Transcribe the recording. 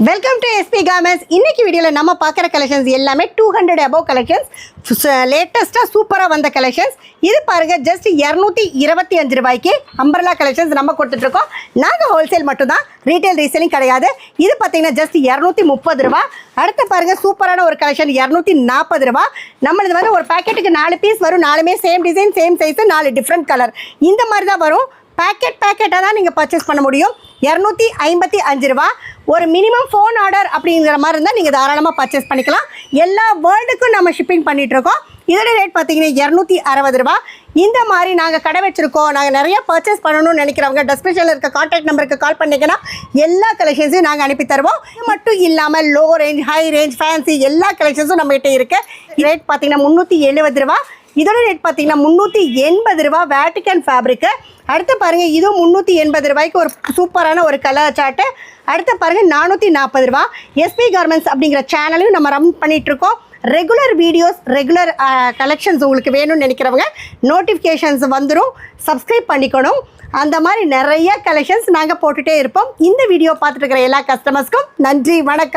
Welcome to SP garments. இன்னைக்கு வீடியோவில் நம்ம பார்க்குற கலெக்ஷன்ஸ் எல்லாமே 200 above கலெக்ஷன்ஸ், லேட்டஸ்ட்டாக சூப்பராக வந்த கலெக்ஷன்ஸ். இது பாருங்கள், ஜஸ்ட் 225 ரூபாய்க்கு அம்பர்லா கலெக்ஷன்ஸ் நம்ம கொடுத்துட்ருக்கோம். நாங்கள் ஹோல்சேல் மட்டும்தான், ரீட்டைல் ரீசேலிங் கிடையாது. இது பார்த்தீங்கன்னா ஜஸ்ட் 230 ரூபா. அடுத்து பாருங்கள், சூப்பரான ஒரு கலெக்ஷன் 240 ரூபா. நம்மளது வந்து ஒரு பேக்கெட்டுக்கு 4 பீஸ் வரும். 4மே same design, same size, 4 different colour. இந்த மாதிரி தான் வரும். பேக்கெட்டாக தான் நீங்கள் பர்ச்சேஸ் பண்ண முடியும். 255 ரூபா. ஒரு மினிமம் ஃபோன் ஆர்டர் அப்படிங்கிற மாதிரி இருந்தால் நீங்கள் தாராளமாக பர்ச்சேஸ் பண்ணிக்கலாம். எல்லா வேர்ல்டுக்கும் நம்ம ஷிப்பிங் பண்ணிகிட்ருக்கோம். இதோட ரேட் பார்த்தீங்கன்னா 260 ரூபா. இந்த மாதிரி நாங்கள் கடை வச்சுருக்கோம். நாங்கள் நிறைய பர்ச்சேஸ் பண்ணணும்னு நினைக்கிறவங்க டிஸ்கிரிப்ஷனில் இருக்க கான்டாக்ட் நம்பருக்கு கால் பண்ணிங்கன்னா எல்லா கலெக்ஷன்ஸையும் நாங்கள் அனுப்பி தருவோம். இது மட்டும் இல்லாமல் low range, high range, fancy எல்லா கலெக்ஷன்ஸும் நம்மகிட்ட இருக்குது. ரேட் பார்த்தீங்கன்னா 370 ரூபா. இதோட ரேட் பார்த்தீங்கன்னா 380 ரூபா. Vatican fabric. அடுத்து பாருங்கள், இதுவும் 380 ரூபாய்க்கு ஒரு சூப்பரான ஒரு கலர் சார்ட்டு. அடுத்து பாருங்கள், 440 ரூபா. எஸ்பி கார்மெண்ட்ஸ் அப்படிங்கிற சேனலையும் நம்ம ரன் பண்ணிகிட்ருக்கோம். ரெகுலர் வீடியோஸ், ரெகுலர் கலெக்ஷன்ஸ் உங்களுக்கு வேணும்னு நினைக்கிறவங்க நோட்டிஃபிகேஷன்ஸ் வந்துடும், சப்ஸ்கிரைப் பண்ணிக்கணும். அந்த மாதிரி நிறைய கலெக்ஷன்ஸ் நாங்கள் போட்டுகிட்டே இருப்போம். இந்த வீடியோ பார்த்துட்டு இருக்கிற எல்லா கஸ்டமர்ஸ்க்கும் நன்றி, வணக்கம்.